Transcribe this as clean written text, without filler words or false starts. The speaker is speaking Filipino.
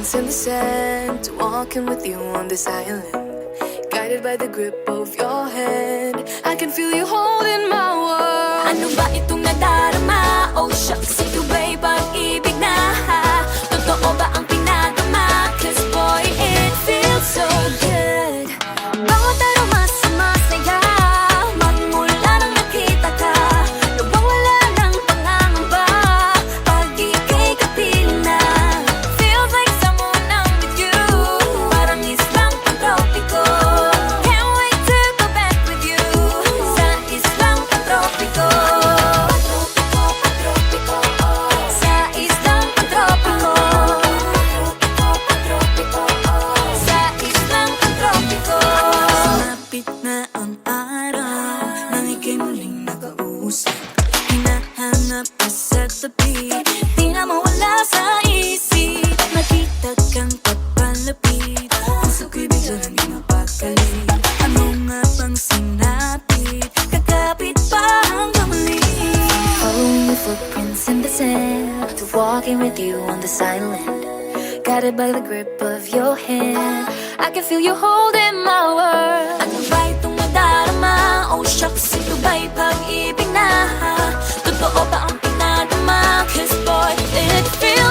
footprints in the sand, walking with you on this island, guided by the grip of your hand. I can feel you holding my world. Ano ba itong nadarama? Oh shucks, ito ba'y pag-ibig na? Totoo ba ang pinadama? Cause boy, it feels so good. Bawat aroma sumasaya, magmula nang nakita ka, nawawala ng pangangamba pag ika'y kapiling na. Feels like someone I'm with you, parang islang pantropiko. Can't wait to go back with you sa islang pantropiko. Sa islang pantropiko. Sa islang pantropiko. Sumapit na ang araw nang ika'y muling nakausap. Hinahanap ka sa tabi, di na mawala sa isip. Nakita kang papalapit, puso ko'y bigla nang di mapakali. Ano nga bang sinapit, kakapit pa hanggang muli. Following your footprints in the sand, to walking with you on this island, guided by the grip of your hand. I can feel you holding my world. Ano ba itong nadarama? Oh shucks, ito ba'y pag-ibig na? Totoo ba ang pinadama? Cause boy, it feels